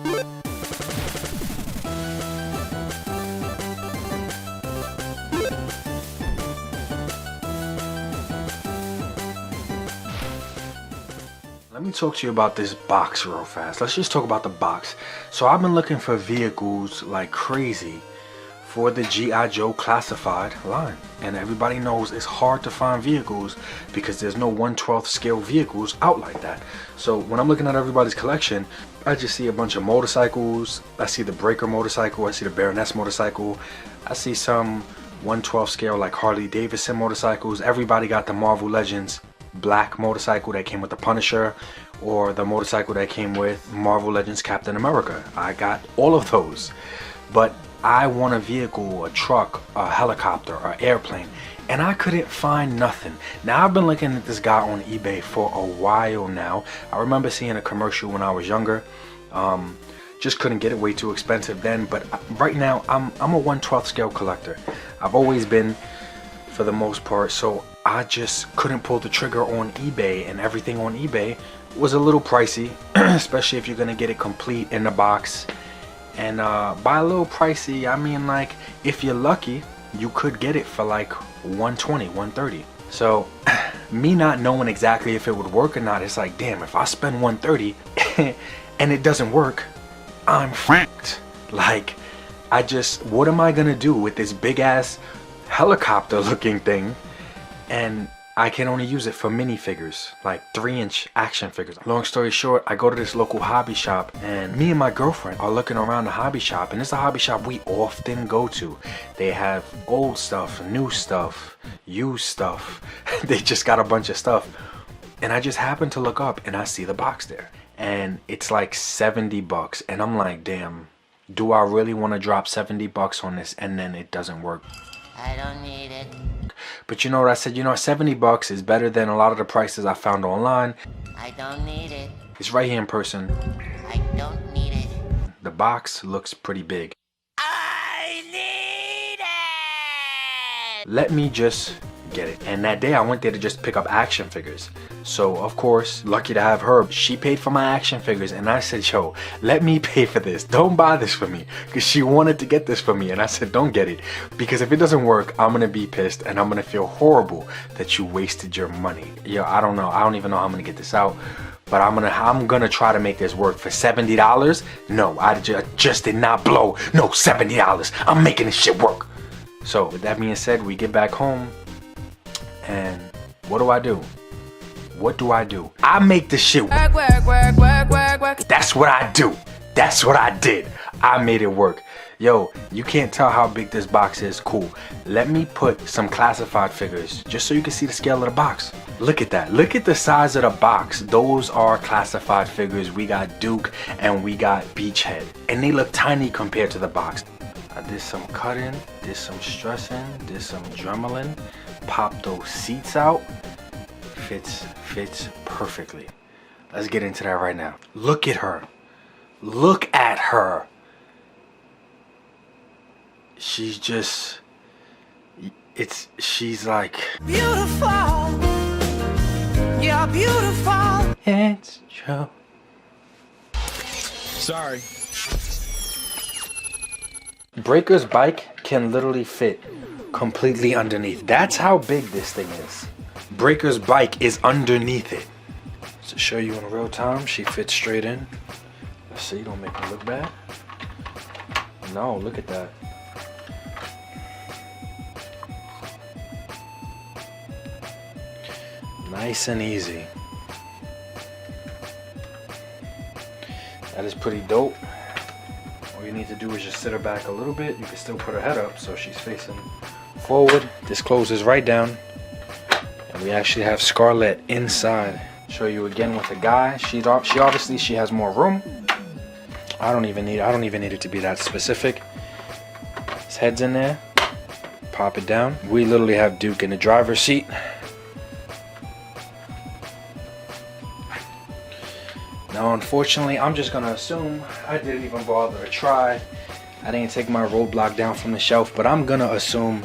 Let me talk to you about this box real fast. Let's just talk about the box. So I've been looking for vehicles like crazy for the G.I. Joe classified line. And everybody knows it's hard to find vehicles because there's no 1/12 scale vehicles out like that. So when I'm looking at everybody's collection, I just see a bunch of motorcycles. I see the Breaker motorcycle. I see the Baroness motorcycle. I see some 1/12 scale like Harley Davidson motorcycles. Everybody got the Marvel Legends black motorcycle that came with the Punisher, or the motorcycle that came with Marvel Legends Captain America. I got all of those, but I want a vehicle, a truck, a helicopter, an airplane, and I couldn't find nothing. Now I've been looking at this guy on eBay for a while now. I remember seeing a commercial when I was younger. Just couldn't get it, way too expensive then. But right now I'm a 1/12 scale collector. I've always been, for the most part. So I just couldn't pull the trigger on eBay, and everything on eBay was a little pricey, especially if you're gonna get it complete in the box. And by a little pricey, I mean like if you're lucky, you could get it for like 120, 130. So me not knowing exactly if it would work or not, it's like, damn, if I spend 130 and it doesn't work, I'm f***ed. Like, what am I gonna do with this big ass helicopter looking thing? And I can only use it for minifigures, like 3-inch action figures. Long story short, I go to this local hobby shop, and me and my girlfriend are looking around the hobby shop, and it's a hobby shop we often go to. They have old stuff, new stuff, used stuff. They just got a bunch of stuff. And I just happened to look up and I see the box there. And it's like 70 bucks. And I'm like, damn, do I really want to drop 70 bucks on this and then it doesn't work? I don't need it. But you know what I said? You know, 70 bucks is better than a lot of the prices I found online. I don't need it. It's right here in person. I don't need it. The box looks pretty big. I need it! Let me just get it. And that day I went there to just pick up action figures. So of course, lucky to have her, she paid for my action figures, and I said, yo, let me pay for this. Don't buy this for me, because she wanted to get this for me, and I said, don't get it, because if it doesn't work, I'm gonna be pissed and I'm gonna feel horrible that you wasted your money. Yo, I don't know, I don't even know how I'm gonna get this out, but I'm gonna try to make this work. For $70? No, I just did not blow no $70. I'm making this shit work. So with that being said, we get back home, and what do? What do I do? I make this shit work. That's what I do. That's what I did. I made it work. Yo, you can't tell how big this box is. Cool. Let me put some classified figures just so you can see the scale of the box. Look at that. Look at the size of the box. Those are classified figures. We got Duke and we got Beachhead, and they look tiny compared to the box. I did some cutting, did some stressing, did some dremeling, pop those seats out. Fits perfectly. Let's get into that right now. Look at her. Look at her. She's just, she's like beautiful. You're beautiful. It's true. Sorry. Breaker's bike can literally fit completely underneath. That's how big this thing is. Breaker's bike is underneath it. To show you in real time, she fits straight in. Let's see, don't make me look bad. No, look at that. Nice and easy. That is pretty dope. All you need to do is just sit her back a little bit. You can still put her head up so she's facing forward. This closes right down. And we actually have Scarlett inside. Show you again with the guy. She obviously has more room. I don't even need it to be that specific. His head's in there. Pop it down. We literally have Duke in the driver's seat. Now, unfortunately, I'm just gonna assume I didn't even bother to try. I didn't take my roadblock down from the shelf, but I'm gonna assume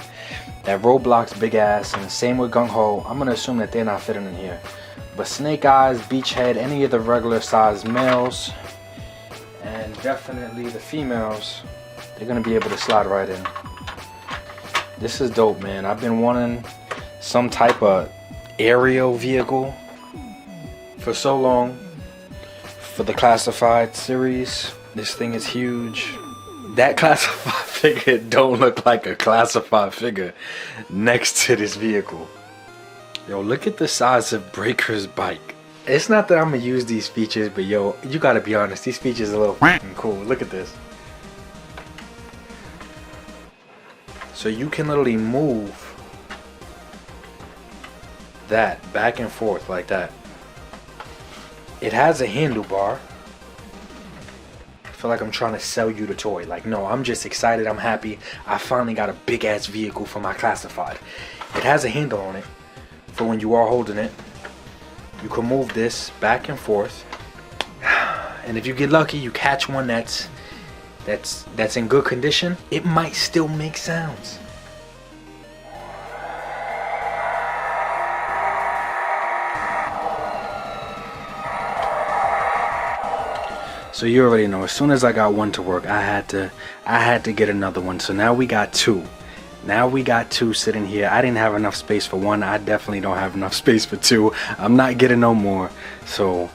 that Roadblock's big ass, and the same with Gung Ho, I'm gonna assume that they're not fitting in here. But Snake Eyes, Beachhead, any of the regular size males, and definitely the females, they're gonna be able to slide right in. This is dope, man. I've been wanting some type of aerial vehicle for so long for the classified series. This thing is huge. That classified figure don't look like a classified figure next to this vehicle. Yo, look at the size of Breaker's bike. It's not that I'm gonna use these features, but yo, you gotta be honest, these features are a little f***ing cool. Look at this. So you can literally move that back and forth like that. It has a handlebar. I feel like I'm trying to sell you the toy. Like, no, I'm just excited. I'm happy. I finally got a big ass vehicle for my classified. It has a handle on it for when you are holding it. You can move this back and forth. And if you get lucky, you catch one that's in good condition, it might still make sounds. So you already know, as soon as I got one to work, I had to get another one. So now we got two. Now we got two sitting here. I didn't have enough space for one. I definitely don't have enough space for two. I'm not getting no more. So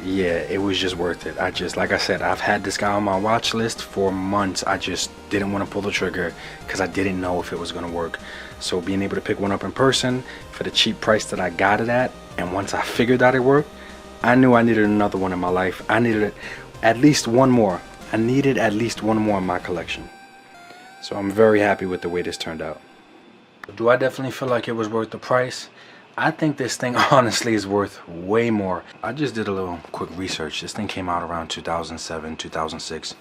yeah, it was just worth it. Like I said, I've had this guy on my watch list for months. I just didn't want to pull the trigger because I didn't know if it was going to work. So being able to pick one up in person for the cheap price that I got it at, and once I figured out it worked, I knew I needed another one in my life. I needed at least one more. I needed at least one more in my collection. So I'm very happy with the way this turned out. Do I definitely feel like it was worth the price? I think this thing honestly is worth way more. I just did a little quick research. This thing came out around 2007, 2006.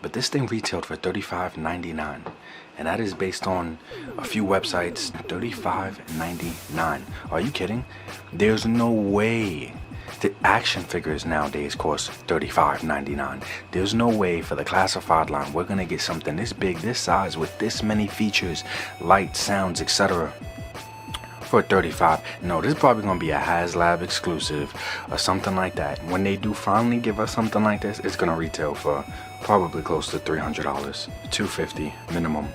But this thing retailed for $35.99. And that is based on a few websites. $35.99. Are you kidding? There's no way. The action figures nowadays cost $35.99. There's no way for the classified line we're gonna get something this big, this size, with this many features, lights, sounds, etc. for $35. No, this is probably gonna be a HasLab exclusive or something like that. When they do finally give us something like this, it's gonna retail for probably close to $300, $250 minimum.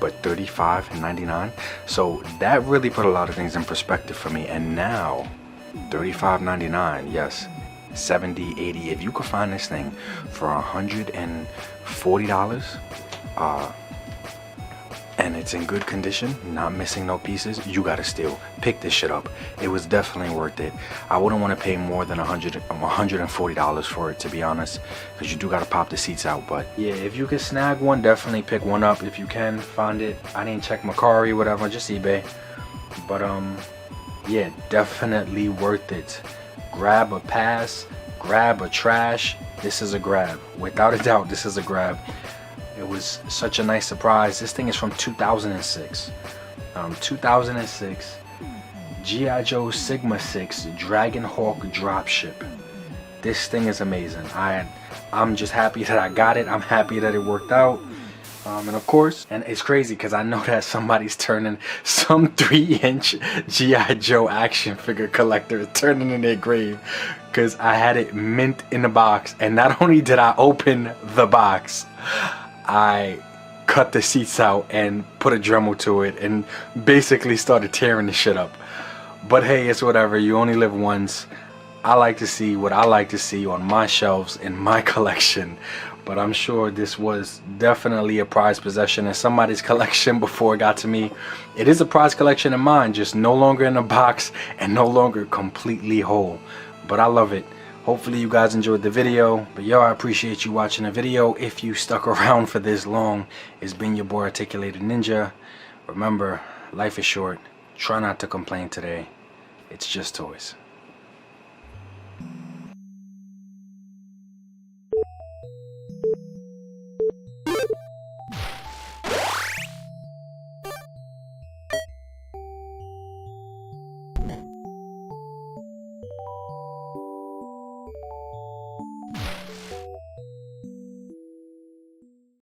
But $35.99. So that really put a lot of things in perspective for me. And now $35.99, yes, $70, $80. If you could find this thing for $140, and it's in good condition, not missing no pieces, you gotta still pick this shit up. It was definitely worth it. I wouldn't want to pay more than $140 for it, to be honest, because you do gotta pop the seats out. But yeah, if you can snag one, definitely pick one up if you can find it. I didn't check Mercari, whatever, just eBay. But yeah, definitely worth it. Grab a pass, grab a trash. This is a grab. Without a doubt, this is a grab. It was such a nice surprise. This thing is from 2006. 2006. G.I. Joe Sigma 6 Dragon Hawk dropship. This thing is amazing. I'm just happy that I got it. I'm happy that it worked out. And of course, and it's crazy because I know that somebody's turning, some 3-inch G.I. Joe action figure collector is turning in their grave because I had it mint in the box. And not only did I open the box, I cut the seats out and put a Dremel to it and basically started tearing the shit up. But hey, it's whatever. You only live once. I like to see what I like to see on my shelves in my collection. But I'm sure this was definitely a prized possession in somebody's collection before it got to me. It is a prized collection of mine, just no longer in a box and no longer completely whole. But I love it. Hopefully you guys enjoyed the video. But yo, I appreciate you watching the video. If you stuck around for this long, it's been your boy Articulated Ninja. Remember, life is short. Try not to complain today. It's just toys.